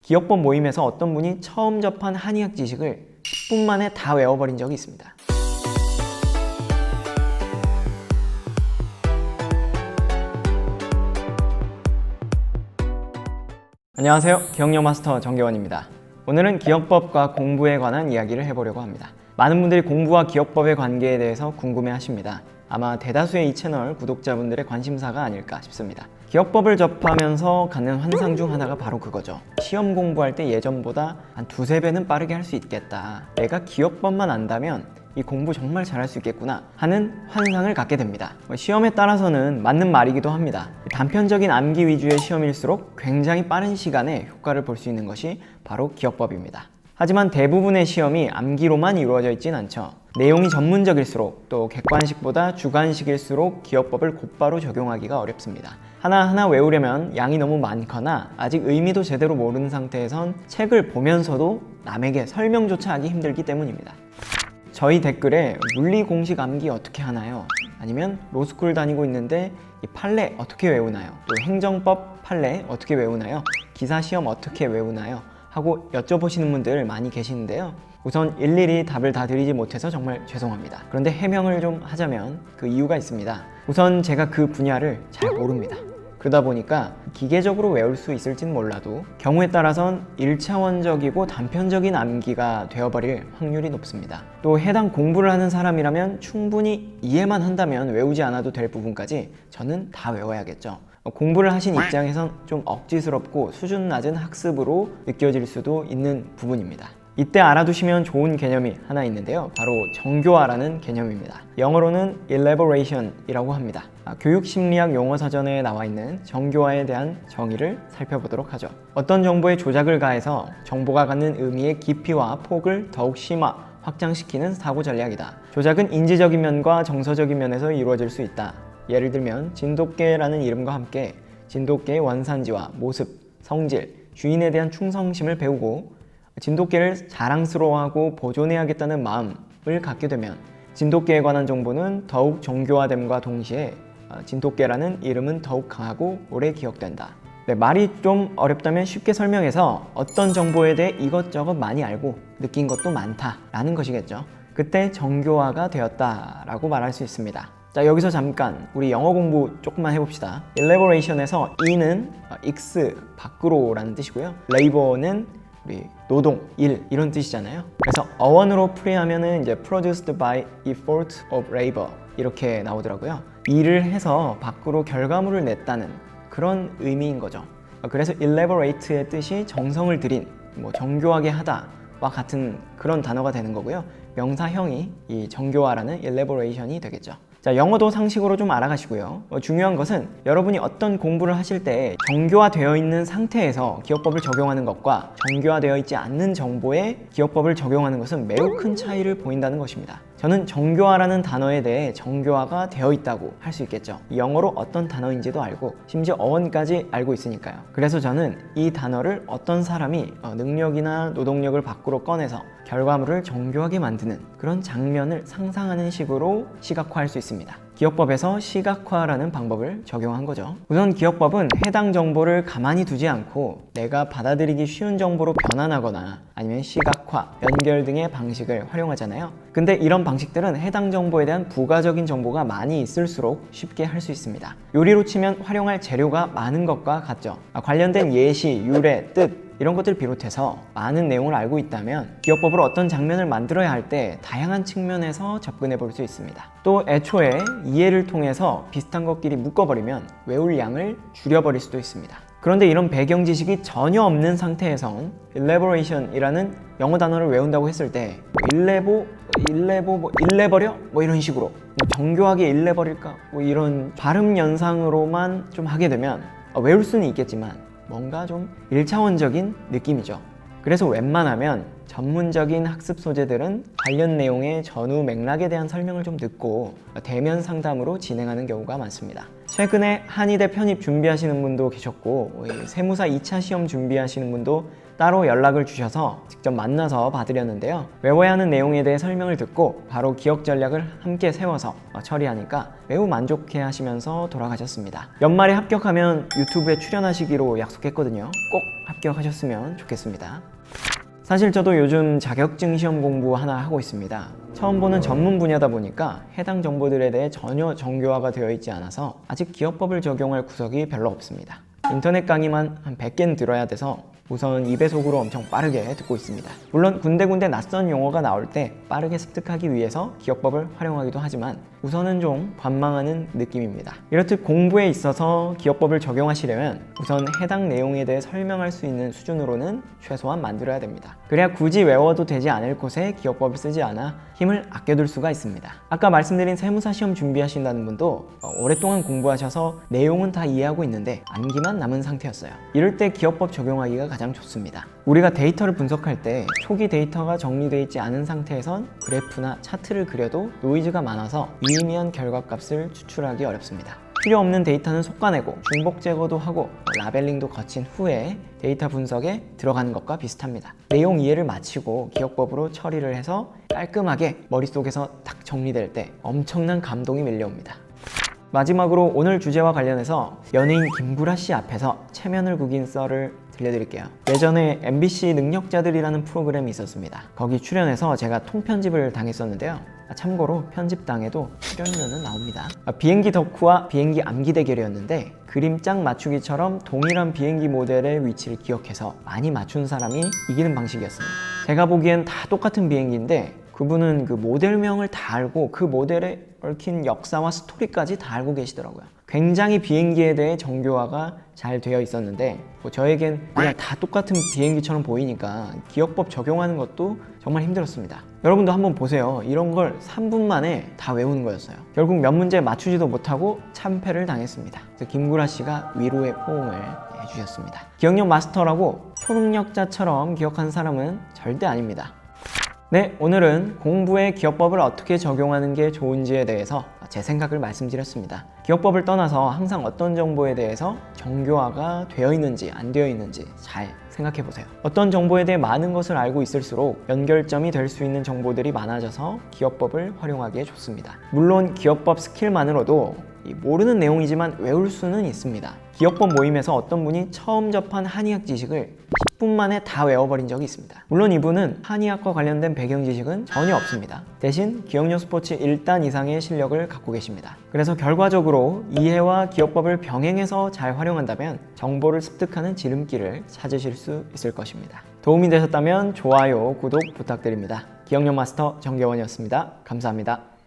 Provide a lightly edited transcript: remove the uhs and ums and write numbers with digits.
기억법 모임에서 어떤 분이 처음 접한 한의학 지식을 10분 만에 다 외워버린 적이 있습니다. 안녕하세요. 기억력 마스터 정겨원입니다. 오늘은 기억법과 공부에 관한 이야기를 해보려고 합니다. 많은 분들이 공부와 기억법의 관계에 대해서 궁금해 하십니다. 아마 대다수의 이 채널 구독자분들의 관심사가 아닐까 싶습니다. 기억법을 접하면서 갖는 환상 중 하나가 바로 그거죠. 시험 공부할 때 예전보다 한 두세 배는 빠르게 할 수 있겠다. 내가 기억법만 안다면 이 공부 정말 잘할 수 있겠구나 하는 환상을 갖게 됩니다. 시험에 따라서는 맞는 말이기도 합니다. 단편적인 암기 위주의 시험일수록 굉장히 빠른 시간에 효과를 볼 수 있는 것이 바로 기억법입니다. 하지만 대부분의 시험이 암기로만 이루어져 있진 않죠. 내용이 전문적일수록 또 객관식보다 주관식일수록 기억법을 곧바로 적용하기가 어렵습니다. 하나하나 외우려면 양이 너무 많거나 아직 의미도 제대로 모르는 상태에선 책을 보면서도 남에게 설명조차 하기 힘들기 때문입니다. 저희 댓글에 물리 공식 암기 어떻게 하나요? 아니면 로스쿨 다니고 있는데 이 판례 어떻게 외우나요? 또 행정법 판례 어떻게 외우나요? 기사 시험 어떻게 외우나요? 하고 여쭤보시는 분들 많이 계시는데요. 우선 일일이 답을 다 드리지 못해서 정말 죄송합니다. 그런데 해명을 좀 하자면 그 이유가 있습니다. 우선 제가 그 분야를 잘 모릅니다. 그러다 보니까 기계적으로 외울 수 있을진 몰라도 경우에 따라선 1차원적이고 단편적인 암기가 되어버릴 확률이 높습니다. 또 해당 공부를 하는 사람이라면 충분히 이해만 한다면 외우지 않아도 될 부분까지 저는 다 외워야겠죠. 공부를 하신 입장에선 좀 억지스럽고 수준 낮은 학습으로 느껴질 수도 있는 부분입니다. 이때 알아두시면 좋은 개념이 하나 있는데요. 바로 정교화라는 개념입니다. 영어로는 elaboration이라고 합니다. 교육심리학 용어사전에 나와 있는 정교화에 대한 정의를 살펴보도록 하죠. 어떤 정보에 조작을 가해서 정보가 갖는 의미의 깊이와 폭을 더욱 심화, 확장시키는 사고 전략이다. 조작은 인지적인 면과 정서적인 면에서 이루어질 수 있다. 예를 들면 진돗개라는 이름과 함께 진돗개의 원산지와 모습, 성질, 주인에 대한 충성심을 배우고 진돗개를 자랑스러워하고 보존해야겠다는 마음을 갖게 되면 진돗개에 관한 정보는 더욱 정교화됨과 동시에 진돗개라는 이름은 더욱 강하고 오래 기억된다. 네, 말이 좀 어렵다면 쉽게 설명해서 어떤 정보에 대해 이것저것 많이 알고 느낀 것도 많다라는 것이겠죠. 그때 정교화가 되었다라고 말할 수 있습니다. 자, 여기서 잠깐 우리 영어 공부 조금만 해봅시다. elaboration에서 E는 X, 밖으로라는 뜻이고요. labor는 우리 노동, 일 이런 뜻이잖아요. 그래서 어원으로 풀이하면은 이제 produced by effort of labor 이렇게 나오더라고요. 일을 해서 밖으로 결과물을 냈다는 그런 의미인 거죠. 그래서 elaborate의 뜻이 정성을 들인, 정교하게 하다와 같은 그런 단어가 되는 거고요. 명사형이 이 정교화라는 elaboration이 되겠죠. 자, 영어도 상식으로 좀 알아가시고요. 중요한 것은 여러분이 어떤 공부를 하실 때 정교화되어 있는 상태에서 기억법을 적용하는 것과 정교화되어 있지 않는 정보에 기억법을 적용하는 것은 매우 큰 차이를 보인다는 것입니다. 저는 정교화라는 단어에 대해 정교화가 되어 있다고 할 수 있겠죠. 영어로 어떤 단어인지도 알고 심지어 어원까지 알고 있으니까요. 그래서 저는 이 단어를 어떤 사람이 능력이나 노동력을 밖으로 꺼내서 결과물을 정교하게 만드는 그런 장면을 상상하는 식으로 시각화할 수 있습니다. 기억법에서 시각화라는 방법을 적용한 거죠. 우선 기억법은 해당 정보를 가만히 두지 않고 내가 받아들이기 쉬운 정보로 변환하거나 아니면 시각화, 연결 등의 방식을 활용하잖아요. 근데 이런 방식들은 해당 정보에 대한 부가적인 정보가 많이 있을수록 쉽게 할 수 있습니다. 요리로 치면 활용할 재료가 많은 것과 같죠. 관련된 예시, 유래, 뜻 이런 것들 비롯해서 많은 내용을 알고 있다면 기억법으로 어떤 장면을 만들어야 할 때 다양한 측면에서 접근해 볼 수 있습니다. 또 애초에 이해를 통해서 비슷한 것끼리 묶어버리면 외울 양을 줄여버릴 수도 있습니다. 그런데 이런 배경 지식이 전혀 없는 상태에선 elaboration이라는 영어 단어를 외운다고 했을 때 일내버려? 이런 식으로 정교하게 일내버릴까? 이런 발음 연상으로만 좀 하게 되면 외울 수는 있겠지만 뭔가 좀 1차원적인 느낌이죠. 그래서 웬만하면 전문적인 학습 소재들은 관련 내용의 전후 맥락에 대한 설명을 좀 듣고 대면 상담으로 진행하는 경우가 많습니다. 최근에 한의대 편입 준비하시는 분도 계셨고 세무사 2차 시험 준비하시는 분도 따로 연락을 주셔서 직접 만나서 봐드렸는데요. 외워야 하는 내용에 대해 설명을 듣고 바로 기억 전략을 함께 세워서 처리하니까 매우 만족해 하시면서 돌아가셨습니다. 연말에 합격하면 유튜브에 출연하시기로 약속했거든요. 꼭 합격하셨으면 좋겠습니다. 사실 저도 요즘 자격증 시험 공부 하나 하고 있습니다. 처음 보는 전문 분야다 보니까 해당 정보들에 대해 전혀 정교화가 되어 있지 않아서 아직 기억법을 적용할 구석이 별로 없습니다. 인터넷 강의만 한 100개는 들어야 돼서 우선 2배속으로 엄청 빠르게 듣고 있습니다. 물론 군데군데 낯선 용어가 나올 때 빠르게 습득하기 위해서 기억법을 활용하기도 하지만 우선은 좀 관망하는 느낌입니다. 이렇듯 공부에 있어서 기억법을 적용하시려면 우선 해당 내용에 대해 설명할 수 있는 수준으로는 최소한 만들어야 됩니다. 그래야 굳이 외워도 되지 않을 곳에 기억법을 쓰지 않아 힘을 아껴둘 수가 있습니다. 아까 말씀드린 세무사 시험 준비하신다는 분도 오랫동안 공부하셔서 내용은 다 이해하고 있는데 암기만 남은 상태였어요. 이럴 때 기억법 적용하기가 가장 좋습니다. 우리가 데이터를 분석할 때 초기 데이터가 정리되어 있지 않은 상태에선 그래프나 차트를 그려도 노이즈가 많아서 유의미한 결과값을 추출하기 어렵습니다. 필요 없는 데이터는 솎아내고 중복 제거도 하고 라벨링도 거친 후에 데이터 분석에 들어가는 것과 비슷합니다. 내용 이해를 마치고 기억법으로 처리를 해서 깔끔하게 머릿속에서 딱 정리될 때 엄청난 감동이 밀려옵니다. 마지막으로 오늘 주제와 관련해서 연예인 김구라 씨 앞에서 체면을 구긴 썰을 들려드릴게요. 예전에 MBC 능력자들이라는 프로그램이 있었습니다. 거기 출연해서 제가 통편집을 당했었는데요. 참고로 편집당해도 출연료는 나옵니다. 비행기 덕후와 비행기 암기 대결이었는데 그림짝 맞추기처럼 동일한 비행기 모델의 위치를 기억해서 많이 맞춘 사람이 이기는 방식이었습니다. 제가 보기엔 다 똑같은 비행기인데 그분은 그 모델명을 다 알고 그 모델에 얽힌 역사와 스토리까지 다 알고 계시더라고요. 굉장히 비행기에 대해 정교화가 잘 되어 있었는데 저에겐 그냥 다 똑같은 비행기처럼 보이니까 기억법 적용하는 것도 정말 힘들었습니다. 여러분도 한번 보세요. 이런 걸 3분 만에 다 외우는 거였어요. 결국 몇 문제 맞추지도 못하고 참패를 당했습니다. 그래서 김구라 씨가 위로의 포옹을 해주셨습니다. 기억력 마스터라고 초능력자처럼 기억하는 사람은 절대 아닙니다. 네, 오늘은 공부에 기억법을 어떻게 적용하는 게 좋은지에 대해서 제 생각을 말씀드렸습니다. 기억법을 떠나서 항상 어떤 정보에 대해서 정교화가 되어 있는지 안 되어 있는지 잘 생각해 보세요. 어떤 정보에 대해 많은 것을 알고 있을수록 연결점이 될 수 있는 정보들이 많아져서 기억법을 활용하기에 좋습니다. 물론 기억법 스킬만으로도 모르는 내용이지만 외울 수는 있습니다. 기억법 모임에서 어떤 분이 처음 접한 한의학 지식을 10분 만에 다 외워버린 적이 있습니다. 물론 이분은 한의학과 관련된 배경 지식은 전혀 없습니다. 대신 기억력 스포츠 1단 이상의 실력을 갖고 계십니다. 그래서 결과적으로 이해와 기억법을 병행해서 잘 활용한다면 정보를 습득하는 지름길을 찾으실 수 있을 것입니다. 도움이 되셨다면 좋아요, 구독 부탁드립니다. 기억력 마스터 정겨원이었습니다. 감사합니다.